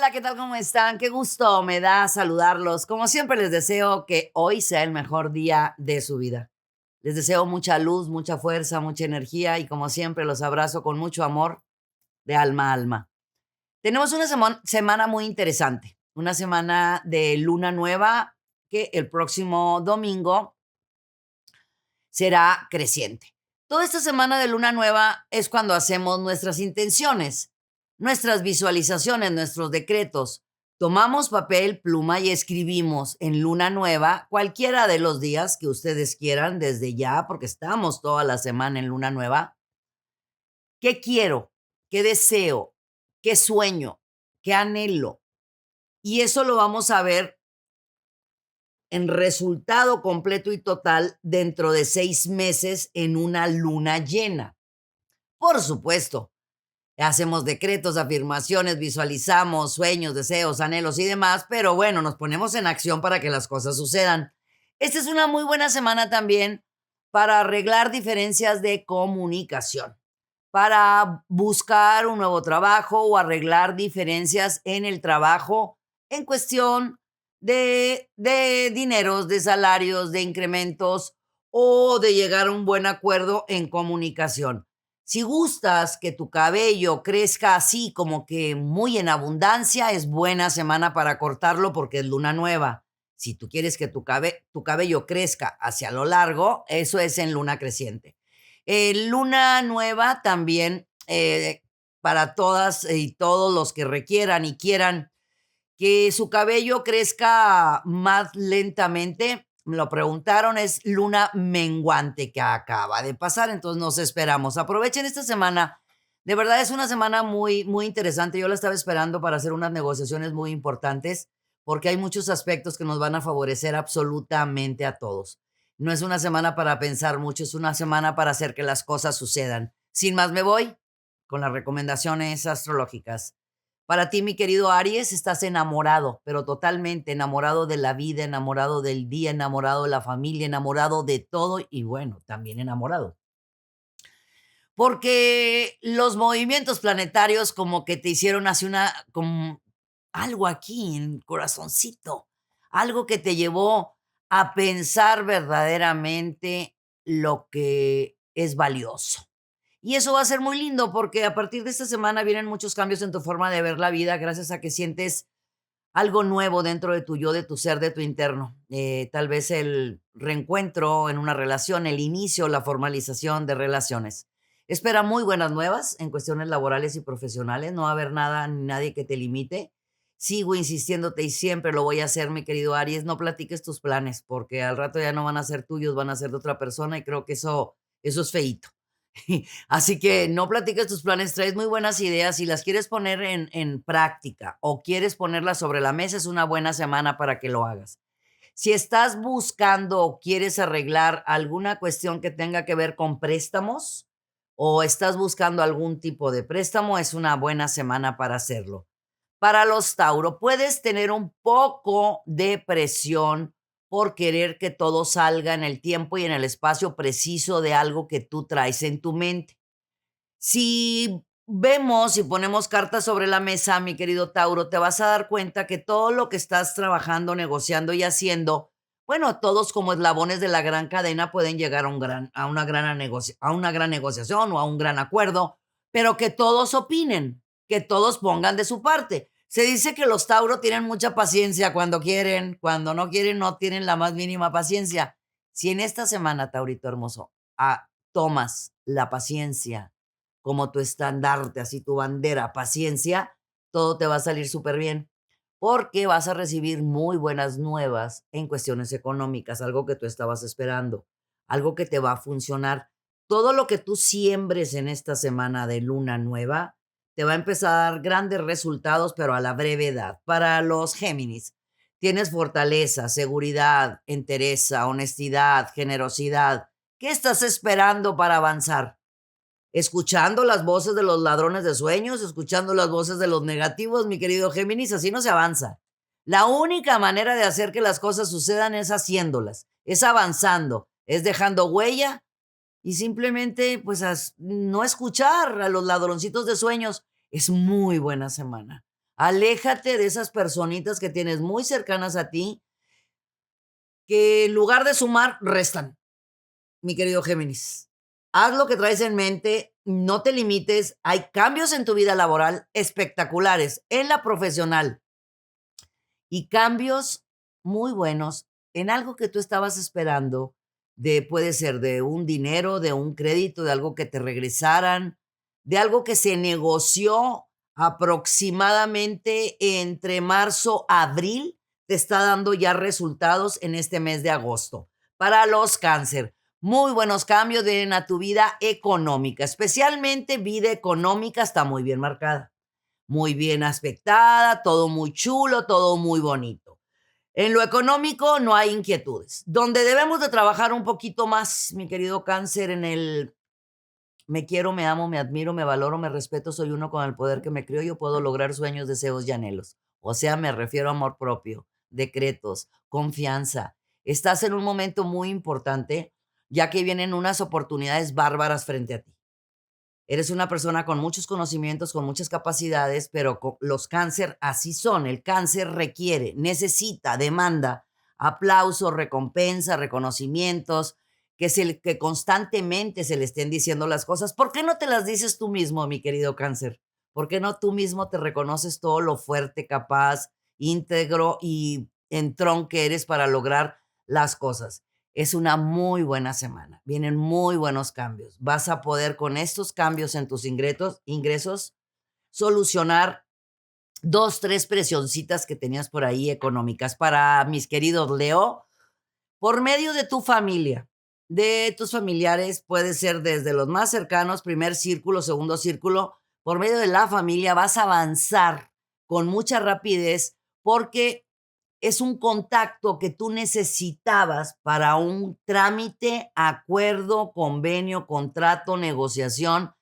Hola, ¿qué tal? ¿Cómo están? Qué gusto me da saludarlos. Como siempre, les deseo que hoy sea el mejor día de su vida. Les deseo mucha luz, mucha fuerza, mucha energía y como siempre los abrazo con mucho amor de alma a alma. Tenemos una semana muy interesante, una semana de luna nueva que el próximo domingo será creciente. Toda esta semana de luna nueva es cuando hacemos nuestras intenciones, nuestras visualizaciones, nuestros decretos. Tomamos papel, pluma y escribimos en luna nueva cualquiera de los días que ustedes quieran desde ya, porque estamos toda la semana en luna nueva. ¿Qué quiero? ¿Qué deseo? ¿Qué sueño? ¿Qué anhelo? Y eso lo vamos a ver en resultado completo y total dentro de 6 meses en una luna llena. Por supuesto, hacemos decretos, afirmaciones, visualizamos sueños, deseos, anhelos y demás, pero bueno, nos ponemos en acción para que las cosas sucedan. Esta es una muy buena semana también para arreglar diferencias de comunicación, para buscar un nuevo trabajo o arreglar diferencias en el trabajo en cuestión de dineros, de salarios, de incrementos o de llegar a un buen acuerdo en comunicación. Si gustas que tu cabello crezca así como que muy en abundancia, es buena semana para cortarlo porque es luna nueva. Si tú quieres que tu cabello crezca hacia lo largo, eso es en luna creciente. Luna nueva también para todas y todos los que requieran y quieran que su cabello crezca más lentamente. Me lo preguntaron, es luna menguante que acaba de pasar, entonces nos esperamos. Aprovechen esta semana. De verdad es una semana muy, muy interesante. Yo la estaba esperando para hacer unas negociaciones muy importantes porque hay muchos aspectos que nos van a favorecer absolutamente a todos. No es una semana para pensar mucho, es una semana para hacer que las cosas sucedan. Sin más, me voy con las recomendaciones astrológicas. Para ti, mi querido Aries, estás enamorado, pero totalmente enamorado de la vida, enamorado del día, enamorado de la familia, enamorado de todo y bueno, también enamorado. Porque los movimientos planetarios como que te hicieron así como algo aquí en el corazoncito, algo que te llevó a pensar verdaderamente lo que es valioso. Y eso va a ser muy lindo porque a partir de esta semana vienen muchos cambios en tu forma de ver la vida gracias a que sientes algo nuevo dentro de tu yo, de tu ser, de tu interno. Tal vez el reencuentro en una relación, el inicio, la formalización de relaciones. Espera muy buenas nuevas en cuestiones laborales y profesionales. No va a haber nada ni nadie que te limite. Sigo insistiéndote y siempre lo voy a hacer, mi querido Aries. No platiques tus planes porque al rato ya no van a ser tuyos, van a ser de otra persona y creo que eso es feíto. Así que no platiques tus planes, traes muy buenas ideas y las quieres poner en práctica o quieres ponerlas sobre la mesa, es una buena semana para que lo hagas. Si estás buscando o quieres arreglar alguna cuestión que tenga que ver con préstamos o estás buscando algún tipo de préstamo, es una buena semana para hacerlo. Para los Tauro, puedes tener un poco de presión por querer que todo salga en el tiempo y en el espacio preciso de algo que tú traes en tu mente. Si vemos y ponemos cartas sobre la mesa, mi querido Tauro, te vas a dar cuenta que todo lo que estás trabajando, negociando y haciendo, bueno, todos como eslabones de la gran cadena pueden llegar a una gran negociación o a un gran acuerdo, pero que todos opinen, que todos pongan de su parte. Se dice que los Tauro tienen mucha paciencia cuando quieren, cuando no quieren, no tienen la más mínima paciencia. Si en esta semana, Taurito hermoso, tomas la paciencia como tu estandarte, así tu bandera, paciencia, todo te va a salir súper bien, porque vas a recibir muy buenas nuevas en cuestiones económicas, algo que tú estabas esperando, algo que te va a funcionar. Todo lo que tú siembres en esta semana de luna nueva te va a empezar a dar grandes resultados, pero a la brevedad. Para los Géminis, tienes fortaleza, seguridad, entereza, honestidad, generosidad. ¿Qué estás esperando para avanzar? Escuchando las voces de los ladrones de sueños, escuchando las voces de los negativos, mi querido Géminis, así no se avanza. La única manera de hacer que las cosas sucedan es haciéndolas, es avanzando, es dejando huella y simplemente, no escuchar a los ladroncitos de sueños. Es muy buena semana. Aléjate de esas personitas que tienes muy cercanas a ti, que en lugar de sumar, restan, mi querido Géminis. Haz lo que traes en mente, no te limites. Hay cambios en tu vida laboral espectaculares, en la profesional y cambios muy buenos en algo que tú estabas esperando, de puede ser de un dinero, de un crédito, de algo que te regresaran, de algo que se negoció aproximadamente entre marzo a abril, te está dando ya resultados en este mes de agosto. Para los cáncer, muy buenos cambios vienen a tu vida económica, especialmente vida económica está muy bien marcada, muy bien aspectada, todo muy chulo, todo muy bonito. En lo económico no hay inquietudes. Donde debemos de trabajar un poquito más, mi querido cáncer, en el me quiero, me amo, me admiro, me valoro, me respeto, soy uno con el poder que me crió, yo puedo lograr sueños, deseos y anhelos. O sea, me refiero a amor propio, decretos, confianza. Estás en un momento muy importante, ya que vienen unas oportunidades bárbaras frente a ti. Eres una persona con muchos conocimientos, con muchas capacidades, pero los cáncer así son. El cáncer requiere, necesita, demanda aplausos, recompensa, reconocimientos, que constantemente se le estén diciendo las cosas. ¿Por qué no te las dices tú mismo, mi querido cáncer? ¿Por qué no tú mismo te reconoces todo lo fuerte, capaz, íntegro y entrón que eres para lograr las cosas? Es una muy buena semana. Vienen muy buenos cambios. Vas a poder con estos cambios en tus ingresos solucionar 2, 3 presioncitas que tenías por ahí económicas. Para mis queridos Leo, por medio de tu familia, de tus familiares, puede ser desde los más cercanos, primer círculo, segundo círculo, por medio de la familia vas a avanzar con mucha rapidez porque es un contacto que tú necesitabas para un trámite, acuerdo, convenio, contrato, negociación.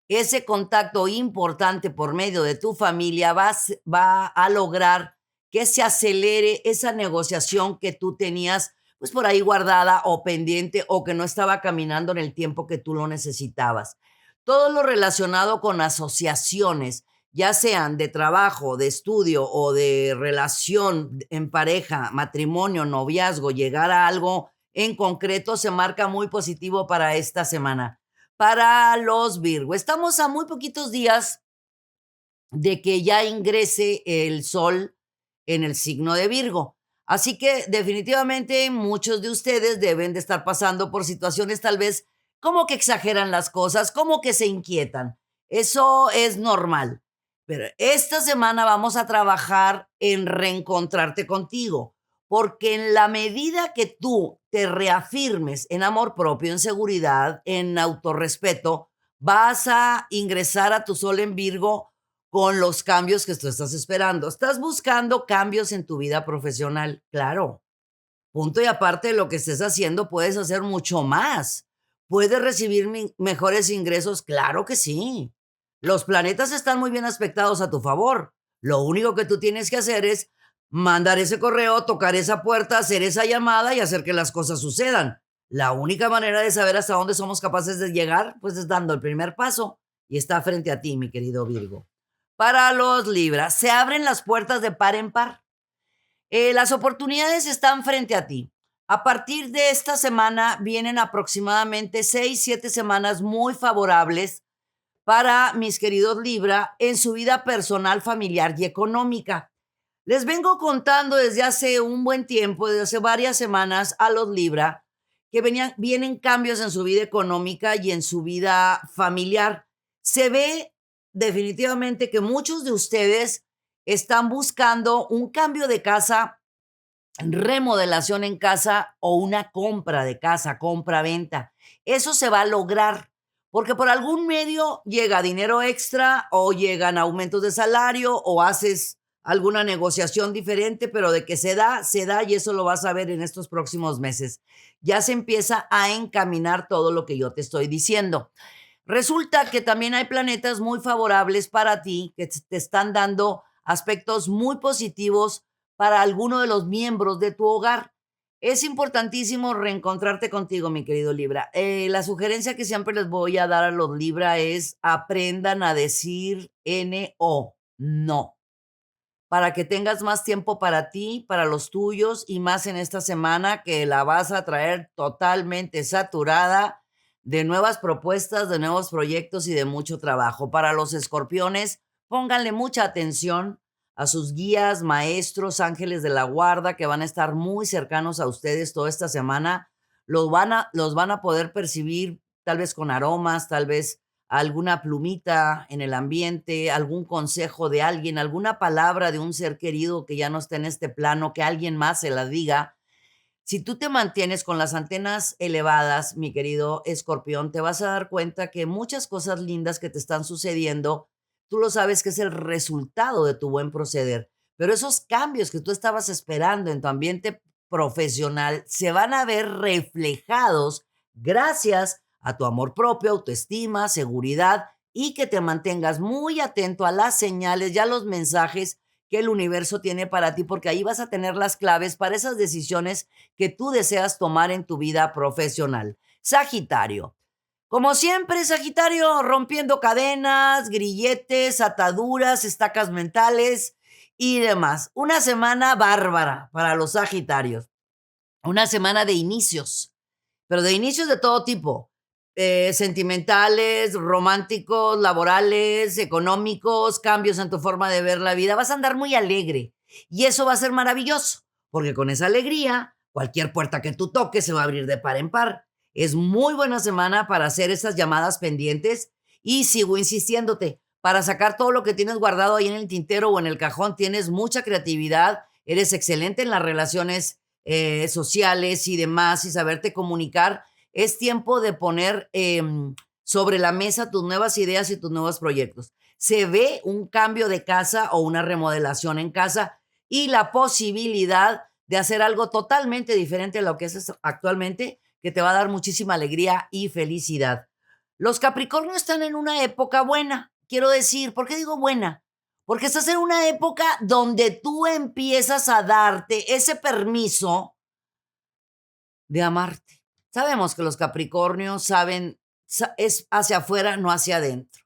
Ese contacto importante por medio de tu familia va a lograr que se acelere esa negociación que tú tenías pues por ahí guardada o pendiente o que no estaba caminando en el tiempo que tú lo necesitabas. Todo lo relacionado con asociaciones, ya sean de trabajo, de estudio o de relación en pareja, matrimonio, noviazgo, llegar a algo en concreto, se marca muy positivo para esta semana. Para los Virgo, estamos a muy poquitos días de que ya ingrese el sol en el signo de Virgo. Así que definitivamente muchos de ustedes deben de estar pasando por situaciones tal vez como que exageran las cosas, como que se inquietan. Eso es normal. Pero esta semana vamos a trabajar en reencontrarte contigo, porque en la medida que tú te reafirmes en amor propio, en seguridad, en autorrespeto, vas a ingresar a tu sol en Virgo con los cambios que tú estás esperando. Estás buscando cambios en tu vida profesional, claro. Punto y aparte de lo que estés haciendo, puedes hacer mucho más. ¿Puedes recibir mejores ingresos? Claro que sí. Los planetas están muy bien aspectados a tu favor. Lo único que tú tienes que hacer es mandar ese correo, tocar esa puerta, hacer esa llamada y hacer que las cosas sucedan. La única manera de saber hasta dónde somos capaces de llegar, pues es dando el primer paso y está frente a ti, mi querido Virgo. Para los Libras, se abren las puertas de par en par. Las oportunidades están frente a ti. A partir de esta semana vienen aproximadamente 6, 7 semanas muy favorables para mis queridos Libra en su vida personal, familiar y económica. Les vengo contando desde hace un buen tiempo, desde hace varias semanas a los Libra, que vienen cambios en su vida económica y en su vida familiar. Se ve definitivamente que muchos de ustedes están buscando un cambio de casa, remodelación en casa o una compra de casa, compra-venta. Eso se va a lograr porque por algún medio llega dinero extra o llegan aumentos de salario o haces alguna negociación diferente, pero de que se da y eso lo vas a ver en estos próximos meses. Ya se empieza a encaminar todo lo que yo te estoy diciendo. Resulta que también hay planetas muy favorables para ti que te están dando aspectos muy positivos para alguno de los miembros de tu hogar. Es importantísimo reencontrarte contigo, mi querido Libra. La sugerencia que siempre les voy a dar a los Libra es aprendan a decir no. para que tengas más tiempo para ti, para los tuyos y más en esta semana que la vas a traer totalmente saturada de nuevas propuestas, de nuevos proyectos y de mucho trabajo. Para los escorpiones, pónganle mucha atención a sus guías, maestros, ángeles de la guarda que van a estar muy cercanos a ustedes toda esta semana. Los van a poder percibir tal vez con aromas, tal vez alguna plumita en el ambiente, algún consejo de alguien, alguna palabra de un ser querido que ya no está en este plano, que alguien más se la diga. Si tú te mantienes con las antenas elevadas, mi querido escorpión, te vas a dar cuenta que muchas cosas lindas que te están sucediendo, tú lo sabes que es el resultado de tu buen proceder, pero esos cambios que tú estabas esperando en tu ambiente profesional se van a ver reflejados gracias a tu amor propio, autoestima, seguridad y que te mantengas muy atento a las señales y a los mensajes que el universo tiene para ti, porque ahí vas a tener las claves para esas decisiones que tú deseas tomar en tu vida profesional. Sagitario. Como siempre, Sagitario, rompiendo cadenas, grilletes, ataduras, estacas mentales y demás. Una semana bárbara para los Sagitarios. Una semana de inicios, pero de inicios de todo tipo, sentimentales, románticos, laborales, económicos, cambios en tu forma de ver la vida. Vas a andar muy alegre y eso va a ser maravilloso, porque con esa alegría, cualquier puerta que tú toques se va a abrir de par en par. Es muy buena semana para hacer esas llamadas pendientes y sigo insistiéndote, para sacar todo lo que tienes guardado ahí en el tintero o en el cajón, tienes mucha creatividad, eres excelente en las relaciones sociales y demás y saberte comunicar. Es tiempo de poner sobre la mesa tus nuevas ideas y tus nuevos proyectos. Se ve un cambio de casa o una remodelación en casa y la posibilidad de hacer algo totalmente diferente a lo que es actualmente, que te va a dar muchísima alegría y felicidad. Los Capricornios están en una época buena, quiero decir, ¿por qué digo buena? Porque estás en una época donde tú empiezas a darte ese permiso de amarte. Sabemos que los Capricornios saben, es hacia afuera, no hacia adentro.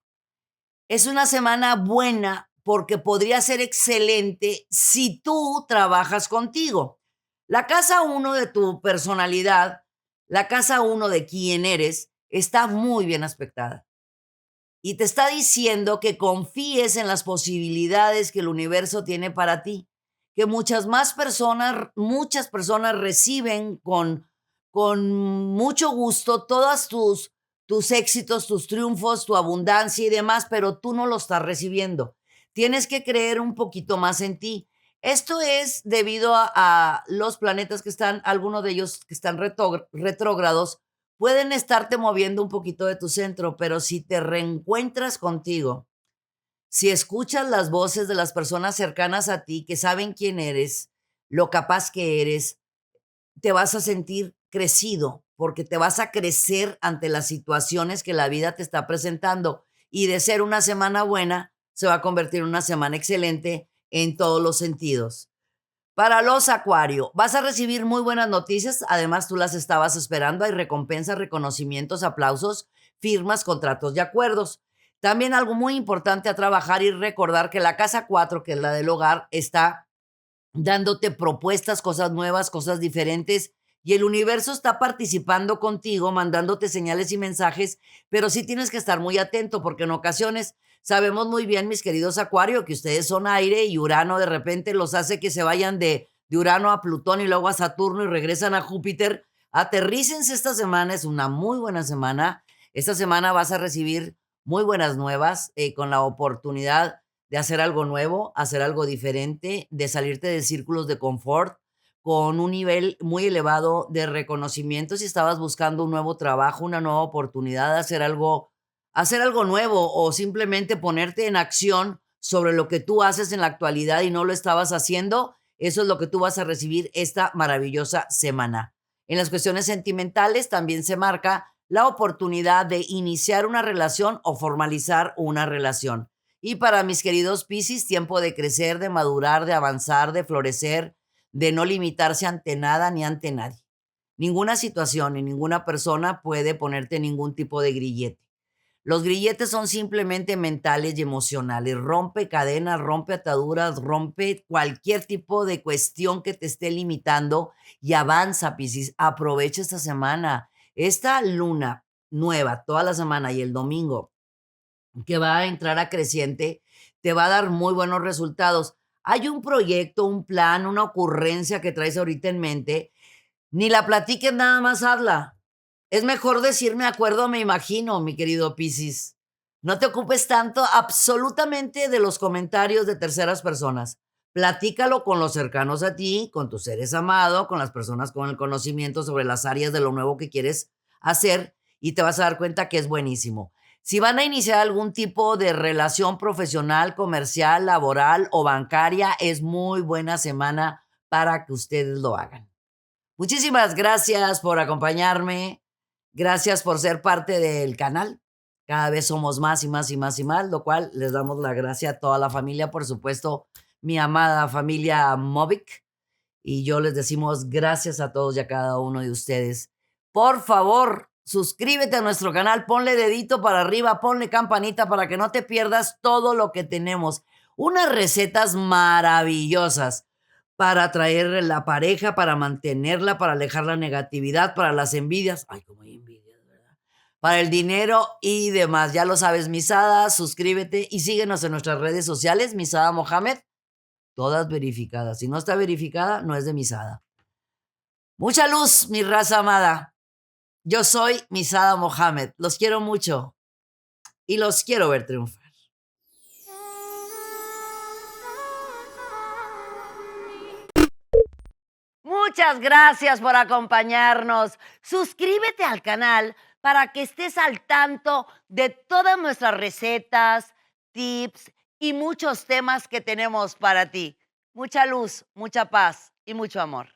Es una semana buena porque podría ser excelente si tú trabajas contigo. La casa uno de tu personalidad, la casa uno de quién eres, está muy bien aspectada y te está diciendo que confíes en las posibilidades que el universo tiene para ti, que muchas personas reciben con mucho gusto todas tus éxitos, tus triunfos, tu abundancia y demás, pero tú no lo estás recibiendo. Tienes que creer un poquito más en ti. Esto es debido a los planetas que están, algunos de ellos que están retrógrados, pueden estarte moviendo un poquito de tu centro, pero si te reencuentras contigo, si escuchas las voces de las personas cercanas a ti que saben quién eres, lo capaz que eres, te vas a sentir crecido, porque te vas a crecer ante las situaciones que la vida te está presentando. Y de ser una semana buena, se va a convertir en una semana excelente en todos los sentidos. Para los Acuario, vas a recibir muy buenas noticias, además tú las estabas esperando, hay recompensas, reconocimientos, aplausos, firmas, contratos y acuerdos. También algo muy importante a trabajar y recordar que la casa 4, que es la del hogar, está dándote propuestas, cosas nuevas, cosas diferentes, y el universo está participando contigo, mandándote señales y mensajes, pero sí tienes que estar muy atento porque en ocasiones sabemos muy bien, mis queridos Acuario, que ustedes son aire y Urano de repente los hace que se vayan de Urano a Plutón y luego a Saturno y regresan a Júpiter. Aterrícense esta semana, es una muy buena semana. Esta semana vas a recibir muy buenas nuevas con la oportunidad de hacer algo nuevo, hacer algo diferente, de salirte de círculos de confort con un nivel muy elevado de reconocimiento si estabas buscando un nuevo trabajo, una nueva oportunidad, hacer algo nuevo o simplemente ponerte en acción sobre lo que tú haces en la actualidad y no lo estabas haciendo, eso es lo que tú vas a recibir esta maravillosa semana. En las cuestiones sentimentales también se marca la oportunidad de iniciar una relación o formalizar una relación. Y para mis queridos Piscis, tiempo de crecer, de madurar, de avanzar, de florecer, de no limitarse ante nada ni ante nadie. Ninguna situación ni ninguna persona puede ponerte ningún tipo de grillete. Los grilletes son simplemente mentales y emocionales. Rompe cadenas, rompe ataduras, rompe cualquier tipo de cuestión que te esté limitando y avanza, Piscis. Aprovecha esta semana. Esta luna nueva, toda la semana y el domingo, que va a entrar a creciente, te va a dar muy buenos resultados. Hay un proyecto, un plan, una ocurrencia que traes ahorita en mente, ni la platiques, nada más hazla. Es mejor decir me acuerdo, me imagino, mi querido Piscis. No te ocupes tanto absolutamente de los comentarios de terceras personas. Platícalo con los cercanos a ti, con tus seres amados, con las personas con el conocimiento sobre las áreas de lo nuevo que quieres hacer y te vas a dar cuenta que es buenísimo. Si van a iniciar algún tipo de relación profesional, comercial, laboral o bancaria, es muy buena semana para que ustedes lo hagan. Muchísimas gracias por acompañarme. Gracias por ser parte del canal. Cada vez somos más y más y más y más, lo cual les damos la gracia a toda la familia, por supuesto, mi amada familia Movic. Y yo les decimos gracias a todos y a cada uno de ustedes. Por favor, suscríbete a nuestro canal, ponle dedito para arriba, ponle campanita para que no te pierdas todo lo que tenemos. Unas recetas maravillosas para atraer la pareja, para mantenerla, para alejar la negatividad, para las envidias. Ay, como hay envidias, ¿verdad? Para el dinero y demás. Ya lo sabes, Misada, suscríbete y síguenos en nuestras redes sociales, Misada Mohamed, todas verificadas. Si no está verificada, no es de Misada. Mucha luz, mi raza amada. Yo soy Misada Mohamed. Los quiero mucho y los quiero ver triunfar. Muchas gracias por acompañarnos. Suscríbete al canal para que estés al tanto de todas nuestras recetas, tips y muchos temas que tenemos para ti. Mucha luz, mucha paz y mucho amor.